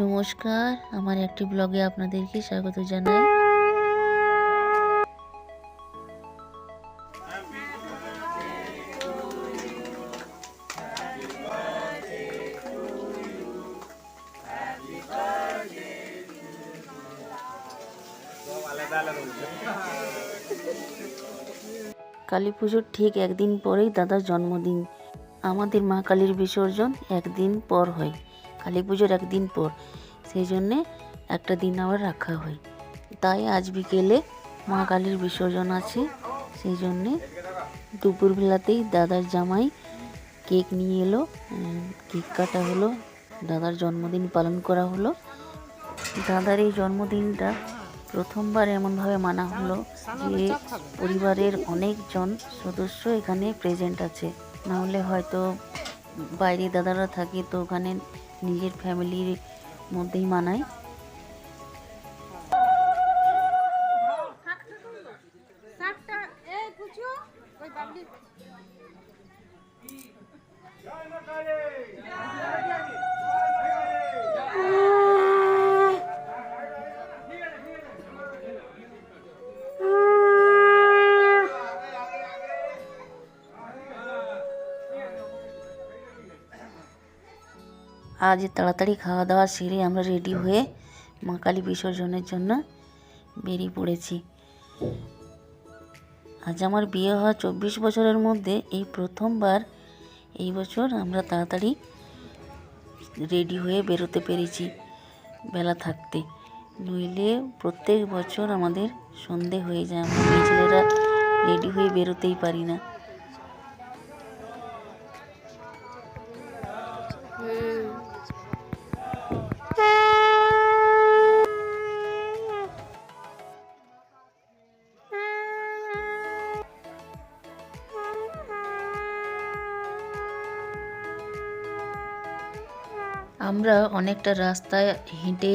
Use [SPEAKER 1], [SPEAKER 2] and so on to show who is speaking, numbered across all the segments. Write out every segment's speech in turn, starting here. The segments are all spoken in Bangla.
[SPEAKER 1] নমস্কার, আমার একটি ব্লগে আপনাদেরকে স্বাগত জানাই। কালী পুজোর ঠিক একদিন পরেই দাদার জন্মদিন। আমাদের মা কালীর বিসর্জন একদিন পর হয়, কালী পুজোর একদিন পর, সেই জন্যে একটা দিন আবার রাখা হয়। তাই আজ বিকেলে মা কালীর বিসর্জন আছে, সেই জন্যে দুপুরবেলাতেই দাদার জামাই কেক নিয়ে এলো, কেক কাটা হলো, দাদার জন্মদিন পালন করা হলো। দাদার এই জন্মদিনটা প্রথমবার এমনভাবে মানা হলো যে পরিবারের অনেকজন সদস্য এখানে প্রেজেন্ট আছে, নাহলে হয়তো বাইরে দাদারা থাকে তো ওখানে নিজের ফ্যামিলির মধ্যেই মানায়। আজ তাড়াতাড়ি খাওয়া দাওয়া সেরে আমরা রেডি হয়ে মা কালী বিসর্জনের জন্য বেরিয়ে পড়েছি। আজ আমার বিয়ে হওয়া 24 বছরের মধ্যে এই প্রথমবার এই বছর আমরা তাড়াতাড়ি রেডি হয়ে বেরোতে পেরেছি বেলা থাকতে, নইলে প্রত্যেক বছর আমাদের সন্ধে হয়ে যায়, আমরা মেয়ে ছেলেরা রেডি হয়ে বেরোতেই পারি না। আমরা অনেকটা রাস্তায় হেঁটে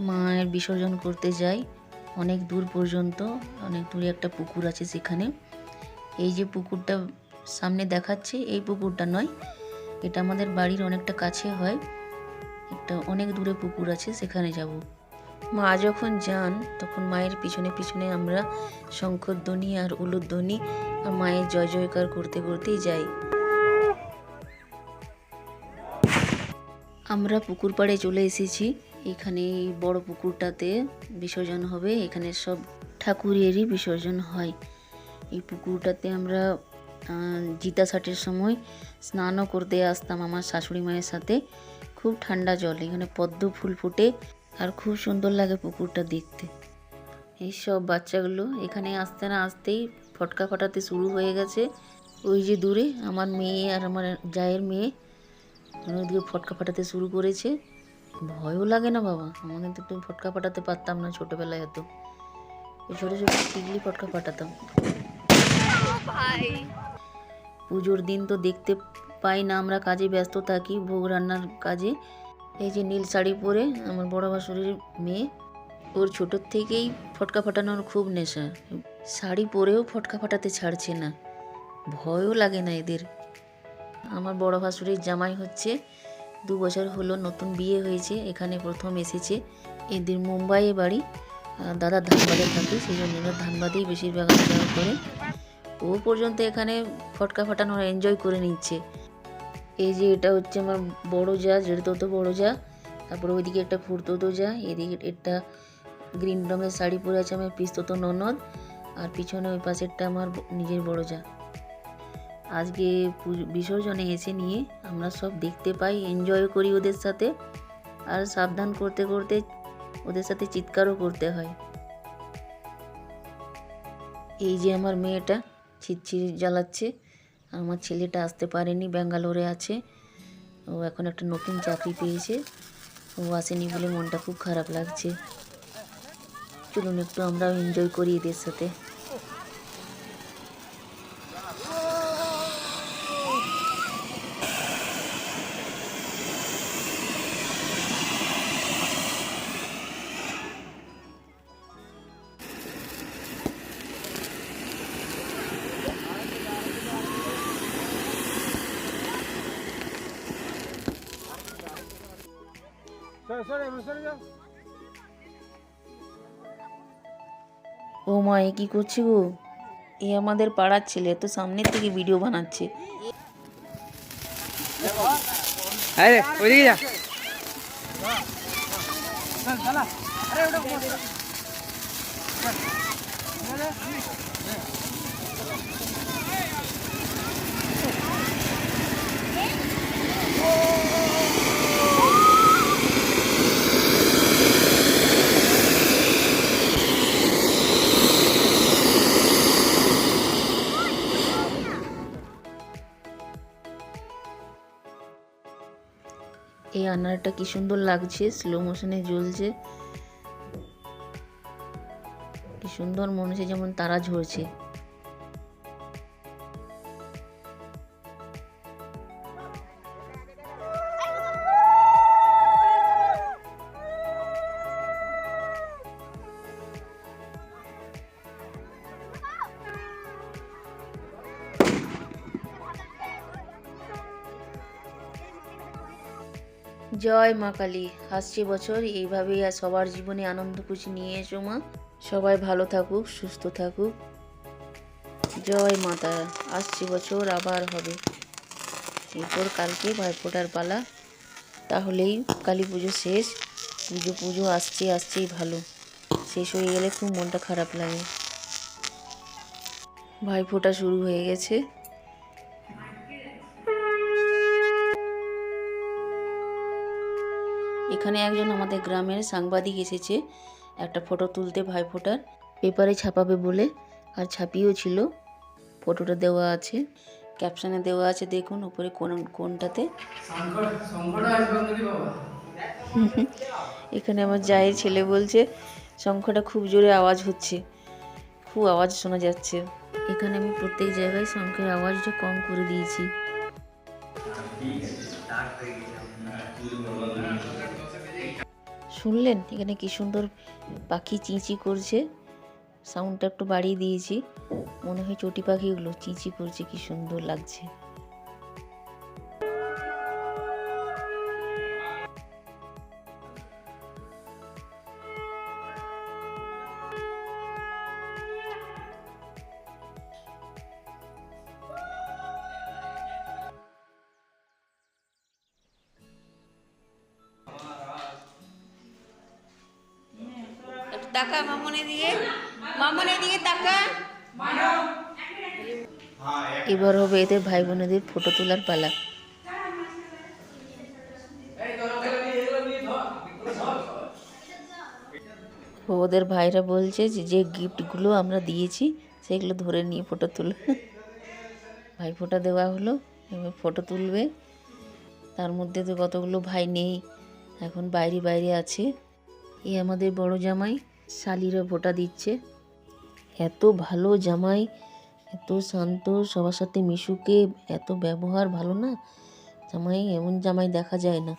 [SPEAKER 1] মায়ের বিসর্জন করতে যাই, অনেক দূর পর্যন্ত। অনেক দূরে একটা পুকুর আছে, সেখানে এই যে পুকুরটা সামনে দেখাচ্ছে এই পুকুরটা নয়, এটা আমাদের বাড়ির অনেকটা কাছে হয়, একটা অনেক দূরে পুকুর আছে, সেখানে যাব। মা যখন যান তখন মায়ের পিছনে পিছনে আমরা শঙ্খধ্বনি আর উলুধ্বনি আর মায়ের জয় জয়কার করতে করতেই যাই। আমরা পুকুর পাড়ে চলে এসেছি, এখানে বড় পুকুরটাতে বিসর্জন হবে, এখানে সব ঠাকুরেরই বিসর্জন হয়। এই পুকুরটাতে আমরা জিতা ষাটের সময় স্নানও করতে আসতাম আমার শাশুড়ি মায়ের সাথে। খুব ঠান্ডা জল, এখানে পদ্ম ফুল ফোটে আর খুব সুন্দর লাগে পুকুরটা দেখতে। এই সব বাচ্চাগুলো এখানে আসতে না আসতেই ফটকা ফাটাতে শুরু হয়ে গেছে। ওই যে দূরে আমার মেয়ে আর আমার জায়ের মেয়ে ওদিকে ফটকা ফাটাতে শুরু করেছে। ভয়ও লাগে না বাবা, আমাদের তো একটু ফটকা ফাটাতে পারতাম না ছোটোবেলায়, এত ছোটো ছোটো টিকলি ফটকা ফাটাতাম। পুজোর দিন তো দেখতে পাই না, আমরা কাজে ব্যস্ত থাকি, ভোগ রান্নার কাজে। এই যে নীল শাড়ি পরে আমার বড় ভাসুরের মেয়ে, ওর ছোটোর থেকেই ফটকা ফাটানোর খুব নেশা, শাড়ি পরেও ফটকা ফাটাতে ছাড়ছে না, ভয়ও লাগে না এদের। আমার বড় ভাসুরের জামাই হচ্ছে, 2 বছর হলো নতুন বিয়ে হয়েছে, এখানে প্রথম এসেছে। এদের মুম্বাইয়ে বাড়ি, দাদা ধানবাদে থাকে, সেই জন্য ধানবাদেই বেশিরভাগ যাওয়া করে। ও পর্যন্ত এখানে ফটকা ফাটানো এনজয় করে নিচ্ছে। এই যে এটা হচ্ছে আমার বড় যা, জেঠতো বড় যা, তারপরে ওইদিকে একটা খুড়তো যা, এদিকে একটা গ্রিন রঙের শাড়ি পরে আছে আমার পিস্ততো ননদ, আর পিছনে ওই পাশেরটা আমার নিজের বড় যা। আজকে বিসর্জনে এসে নিয়ে আমরা সব দেখতে পাই, এনজয় করি ওদের সাথে, আর সাবধান করতে করতে ওদের সাথে চিৎকারও করতে হয়। এই যে আমার মেয়েটা ছিটছিট জ্বালাচ্ছে, আমার ছেলেটা আসতে পারেনি, ব্যাঙ্গালোরে আছে, ও এখন একটা নতুন চাকরি পেয়েছে, ও আসেনি বলে মনটা খুব খারাপ লাগছে। চলুন একটু আমরাও এনজয় করি এদের সাথে। ও মা, এ কি করছে গো? এ আমাদের পাড়ার ছেলে, তো সামনের থেকে ভিডিও বানাচ্ছে।
[SPEAKER 2] আরে ওইদিকে যা।
[SPEAKER 1] এই আনারটা কি সুন্দর লাগছে, স্লো মোশনে জ্বলছে, কি সুন্দর মনে হচ্ছে যেমন তারা ঝরছে। জয় মা কালী, আসছে বছর এইভাবেই আর সবার জীবনে আনন্দ খুশি নিয়ে এসো মা। সবাই ভালো থাকুক, সুস্থ থাকুক। জয় মা তারা। আসছে বছর আবার হবে। এরপর কালকে ভাইফোঁটার পালা, তাহলেই কালী পুজো শেষ। পুজো আসছেই ভালো, শেষ হয়ে গেলে খুব মনটা খারাপ লাগে। ভাইফোঁটা শুরু হয়ে গেছে। এখানে একজন আমাদের গ্রামের সাংবাদিক এসেছে একটা ফটো তুলতে ভাইফোঁটার, পেপারে ছাপাবে বলে, আর ছাপিয়েও ছিল। ফটোটা দেওয়া আছে, ক্যাপশনে দেওয়া আছে, দেখুন উপরে কোনটাতে। এখানে আমার জায়ের ছেলে বলছে শঙ্খটা খুব জোরে আওয়াজ হচ্ছে, খুব আওয়াজ শোনা যাচ্ছে। এখানে আমি প্রত্যেক জায়গায় শঙ্খের আওয়াজটা কম করে দিয়েছি। শুনলেন এখানে কি সুন্দর পাখি চিঁচি করছে, সাউন্ডটা একটু বাড়িয়ে দিয়েছি, মনে হয় চটি পাখিগুলো চিঁচি করছে, কি সুন্দর লাগছে। টাকা মামনের দিকে টাকা। এবার হবে এদের ভাই বোনেদের ফটো তোলার পালা। ওদের ভাইরা বলছে যে গিফটগুলো আমরা দিয়েছি সেগুলো ধরে নিয়ে ফটো তুলো। ভাই ফোঁটা দেওয়া হলো, এবার ফটো তুলবে। তার মধ্যে তো কতগুলো ভাই নেই, এখন বাইরে আছে। এই আমাদের বড় জামাই, শালিরা ফোঁটা দিচ্ছে। এত ভালো জামাই, এত শান্ত, সবার সাথে মিশুকে, এত ব্যবহার ভালো না জামাই, এমন জামাই দেখা যায় না।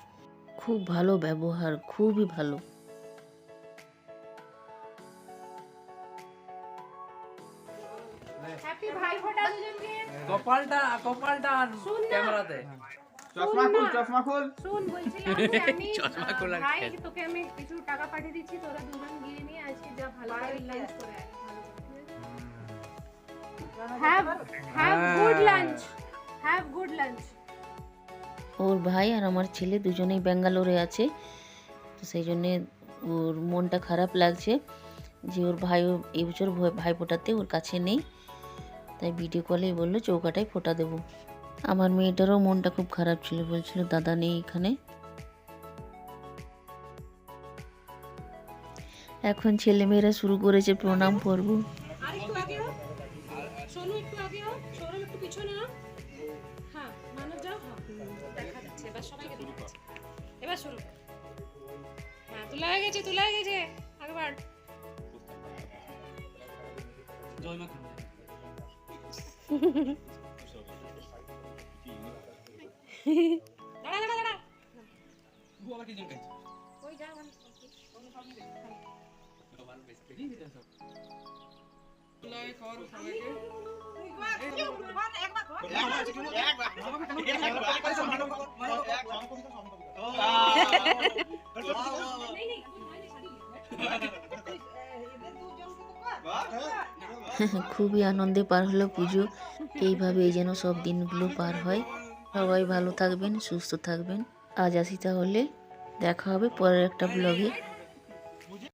[SPEAKER 1] খুব ভালো ব্যবহার, খুবই ভালো।
[SPEAKER 3] হ্যাপি ভাইফোঁটা দুজনকে।
[SPEAKER 2] কপালটা ক্যামেরাতে। চশমা খুল।
[SPEAKER 3] শুন, বলছিলাম যে আমি ভাই তোকে আমি কিছু টাকা পাঠিয়ে দিচ্ছি, তোরা দুজন গিয়ে নিয়ে আজকে যা ভালো করে লাঞ্চ করে আয়। Have good lunch.
[SPEAKER 1] ওর ভাই আর আমার ছেলে দুজনেই ব্যাঙ্গালোরে আছে, তো সেই জন্যে ওর মনটা খারাপ লাগছে যে ওর ভাই এই বছর ভাই ফোঁটাতে ওর কাছে নেই, তাই ভিডিও কলেই বললো চৌকাটায় ফোঁটা দেবো। আমার মেয়েটারও মনটা খুব খারাপ ছিল, বলছিল দাদা নেই এখানে। এখন ছেলেমেয়েরা শুরু করেছে প্রণাম পর্ব।
[SPEAKER 3] তোলা হয়ে গেছে একবার।
[SPEAKER 1] খুবই আনন্দে পার হলো পুজো। এইভাবেই যেন সব দিনগুলো পার হয়। সবাই ভালো থাকবেন, সুস্থ থাকবেন। আজ আসি তাহলে, দেখা হবে পরের একটা ব্লগে।